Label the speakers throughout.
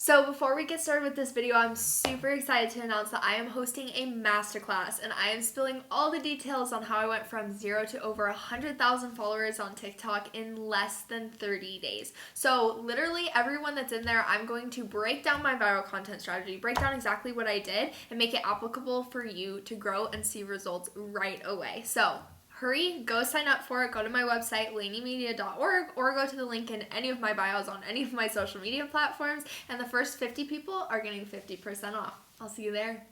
Speaker 1: So before we get started with this video, I'm super excited to announce that I am hosting a masterclass and I am spilling all the details on how I went from 0 to over 100,000 followers on TikTok in less than 30 days. So literally everyone that's in there, I'm going to break down my viral content strategy, break down exactly what I did, and make it applicable for you to grow and see results right away. So hurry, go sign up for it. Go to my website, laneymedia.org, or go to the link in any of my bios on any of my social media platforms, and the first 50 people are getting 50% off. I'll see you there.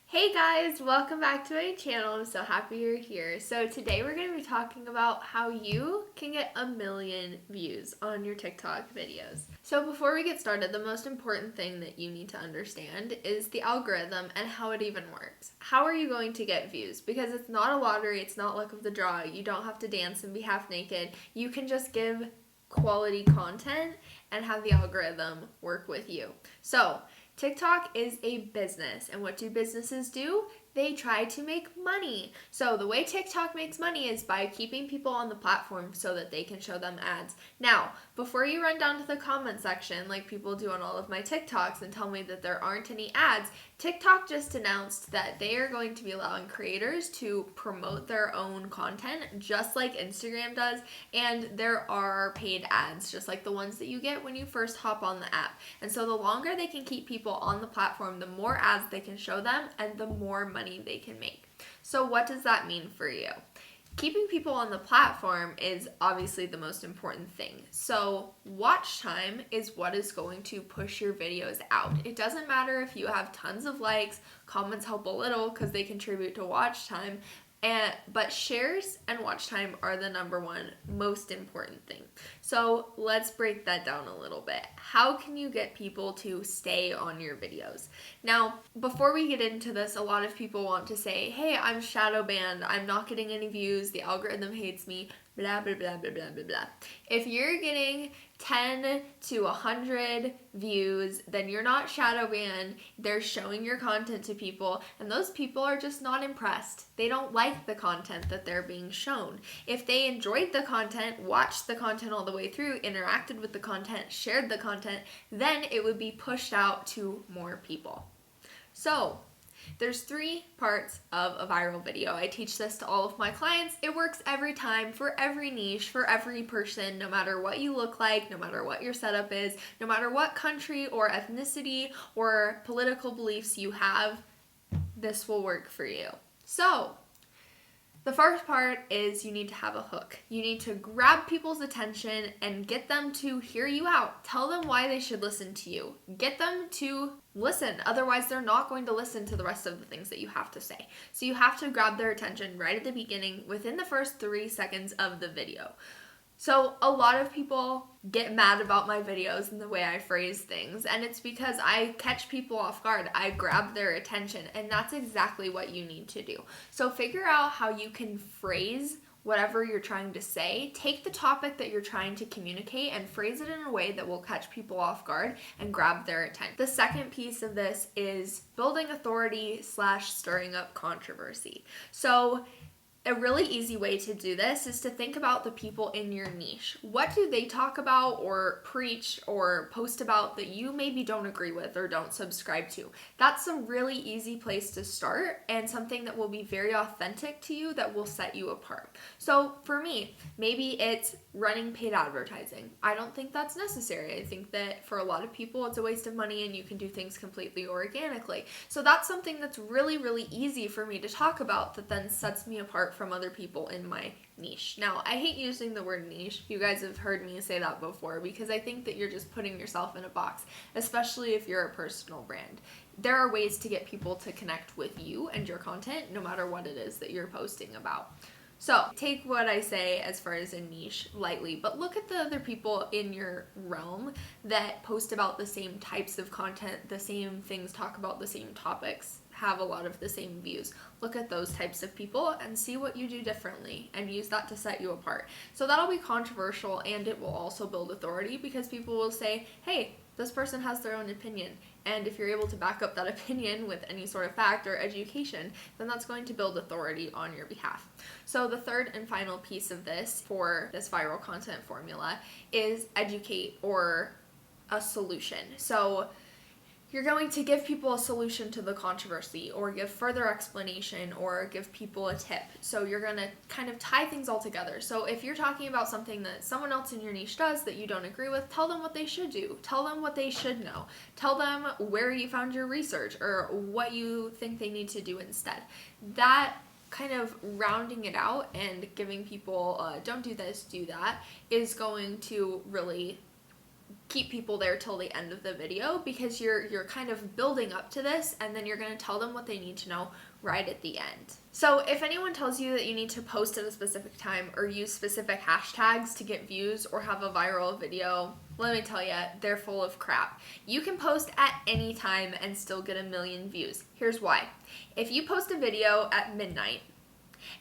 Speaker 1: Hey guys, welcome back to my channel. I'm so happy you're here. So today we're going to be talking about how you can get 1 million views on your TikTok videos. So before we get started, the most important thing that you need to understand is the algorithm and how it even works. How are you going to get views? Because it's not a lottery, it's not luck of the draw. You don't have to dance and be half naked. You can just give quality content and have the algorithm work with you. So TikTok is a business, and what do businesses do? They try to make money. So the way TikTok makes money is by keeping people on the platform so that they can show them ads. Now, before you run down to the comment section like people do on all of my TikToks and tell me that there aren't any ads, TikTok just announced that they are going to be allowing creators to promote their own content just like Instagram does, and there are paid ads just like the ones that you get when you first hop on the app. And so the longer they can keep people on the platform, the more ads they can show them and the more money they can make. So what does that mean for you? Keeping people on the platform is obviously the most important thing. So watch time is what is going to push your videos out. It doesn't matter if you have tons of likes, comments help a little because they contribute to watch time, but shares and watch time are the number one most important thing. So let's break that down a little bit. How can you get people to stay on your videos? Now, before we get into this, a lot of people want to say, hey, I'm shadow banned, I'm not getting any views, the algorithm hates me, blah, blah, blah, blah, blah, blah, blah. If you're getting 10 to 100 views, then you're not shadow banned. They're showing your content to people, and those people are just not impressed. They don't like the content that they're being shown. If they enjoyed the content, watched the content all the way through, interacted with the content, shared the content, then it would be pushed out to more people. So there's 3 parts of a viral video. I teach this to all of my clients. It works every time, for every niche, for every person, no matter what you look like, no matter what your setup is, no matter what country or ethnicity or political beliefs you have, this will work for you. So the first part is you need to have a hook. You need to grab people's attention and get them to hear you out. Tell them why they should listen to you. Get them to listen. Otherwise, they're not going to listen to the rest of the things that you have to say. So you have to grab their attention right at the beginning, within the first 3 seconds of the video. So a lot of people get mad about my videos and the way I phrase things, and it's because I catch people off guard. I grab their attention, and that's exactly what you need to do. So figure out how you can phrase whatever you're trying to say. Take the topic that you're trying to communicate and phrase it in a way that will catch people off guard and grab their attention. The second piece of this is building authority / stirring up controversy. So a really easy way to do this is to think about the people in your niche. What do they talk about or preach or post about that you maybe don't agree with or don't subscribe to? That's a really easy place to start, and something that will be very authentic to you that will set you apart. So for me, maybe it's running paid advertising. I don't think that's necessary. I think that for a lot of people it's a waste of money and you can do things completely organically. So that's something that's really, really easy for me to talk about that then sets me apart from other people in my niche. Now, I hate using the word niche. You guys have heard me say that before because I think that you're just putting yourself in a box, especially if you're a personal brand. There are ways to get people to connect with you and your content no matter what it is that you're posting about. So take what I say as far as a niche lightly, but look at the other people in your realm that post about the same types of content, the same things, talk about the same topics, have a lot of the same views. Look at those types of people and see what you do differently and use that to set you apart. So that'll be controversial, and it will also build authority because people will say, hey, this person has their own opinion. And if you're able to back up that opinion with any sort of fact or education, then that's going to build authority on your behalf. So the third and final piece of this for this viral content formula is educate or a solution. So you're going to give people a solution to the controversy, or give further explanation, or give people a tip. So you're going to kind of tie things all together. So if you're talking about something that someone else in your niche does that you don't agree with, tell them what they should do. Tell them what they should know. Tell them where you found your research or what you think they need to do instead. That kind of rounding it out and giving people don't do this, do that, is going to really keep people there till the end of the video, because you're kind of building up to this, and then you're going to tell them what they need to know right at the end. So if anyone tells you that you need to post at a specific time or use specific hashtags to get views or have a viral video, let me tell you, they're full of crap. You can post at any time and still get 1 million views. Here's why. If you post a video at midnight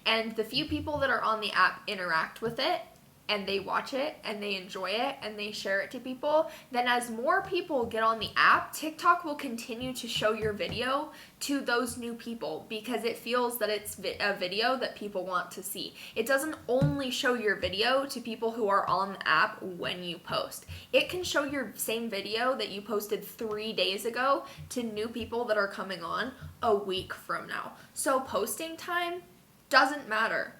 Speaker 1: and the few people that are on the app interact with it, and they watch it, and they enjoy it, and they share it to people, then as more people get on the app, TikTok will continue to show your video to those new people, because it feels that it's a video that people want to see. It doesn't only show your video to people who are on the app when you post. It can show your same video that you posted 3 days ago to new people that are coming on a week from now. So posting time doesn't matter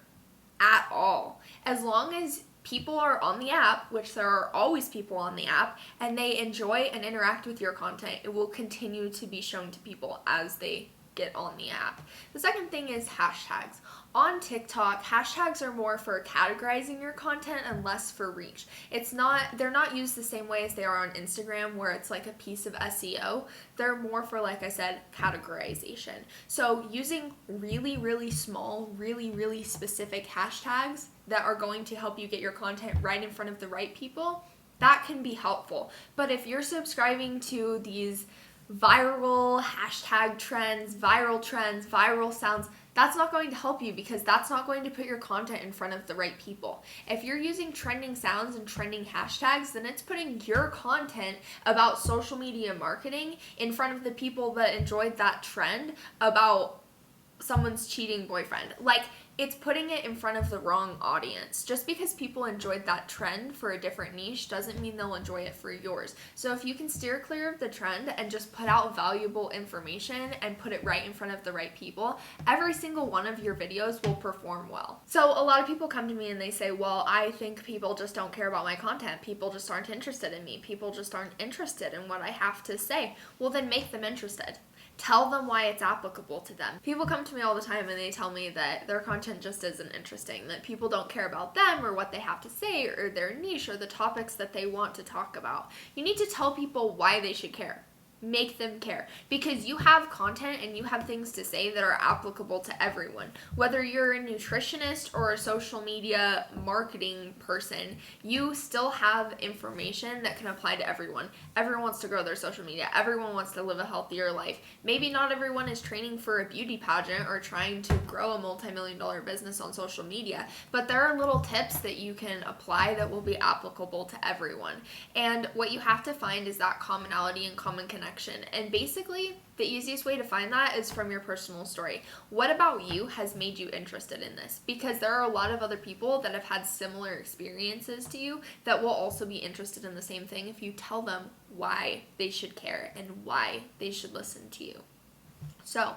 Speaker 1: at all. As long as people are on the app, which there are always people on the app, and they enjoy and interact with your content, it will continue to be shown to people as they get on the app. The second thing is hashtags. On TikTok, hashtags are more for categorizing your content and less for reach. They're not used the same way as they are on Instagram, where it's like a piece of SEO. They're more for, like I said, categorization. So using really, really small, really, really specific hashtags that are going to help you get your content right in front of the right people, that can be helpful. But if you're subscribing to these viral hashtag trends, viral sounds, that's not going to help you, because that's not going to put your content in front of the right people. If you're using trending sounds and trending hashtags, then it's putting your content about social media marketing in front of the people that enjoyed that trend about someone's cheating boyfriend. Like, it's putting it in front of the wrong audience. Just because people enjoyed that trend for a different niche doesn't mean they'll enjoy it for yours. So if you can steer clear of the trend and just put out valuable information and put it right in front of the right people, every single one of your videos will perform well. So a lot of people come to me and they say, well, I think people just don't care about my content. People just aren't interested in me. People just aren't interested in what I have to say. Well, then make them interested. Tell them why it's applicable to them. People come to me all the time and they tell me that their content just isn't interesting, that people don't care about them or what they have to say or their niche or the topics that they want to talk about. You need to tell people why they should care. Make them care, because you have content and you have things to say that are applicable to everyone. Whether you're a nutritionist or a social media marketing person, you still have information that can apply to everyone. Everyone wants to grow their social media. Everyone wants to live a healthier life. Maybe not everyone is training for a beauty pageant or trying to grow a multi-million-dollar business on social media, but there are little tips that you can apply that will be applicable to everyone. And what you have to find is that commonality and common connection. And basically, the easiest way to find that is from your personal story. What about you has made you interested in this? Because there are a lot of other people that have had similar experiences to you that will also be interested in the same thing if you tell them why they should care and why they should listen to you. So,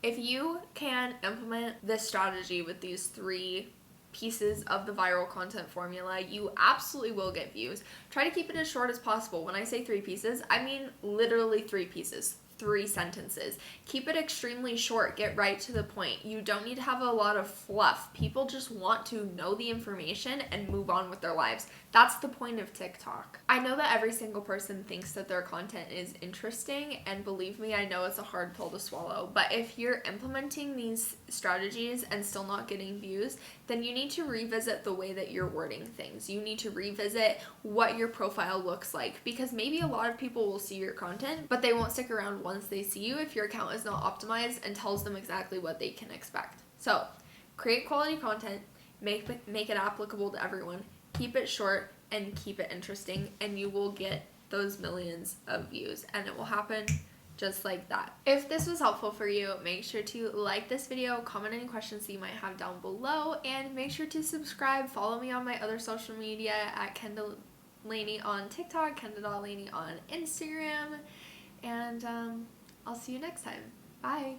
Speaker 1: if you can implement this strategy with these 3 pieces of the viral content formula, you absolutely will get views. Try to keep it as short as possible. When I say 3 pieces, I mean literally 3 pieces. 3 sentences. Keep it extremely short. Get right to the point. You don't need to have a lot of fluff. People just want to know the information and move on with their lives. That's the point of TikTok. I know that every single person thinks that their content is interesting, and believe me, I know it's a hard pill to swallow, but if you're implementing these strategies and still not getting views, then you need to revisit the way that you're wording things. You need to revisit what your profile looks like, because maybe a lot of people will see your content, but they won't stick around once they see you if your account is not optimized and tells them exactly what they can expect. So, create quality content, make it applicable to everyone, keep it short, and keep it interesting, and you will get those millions of views, and it will happen just like that. If this was helpful for you, make sure to like this video, comment any questions that you might have down below, and make sure to subscribe. Follow me on my other social media at Kendall Lainey on TikTok, Kendall.Lainey on Instagram, and I'll see you next time. Bye!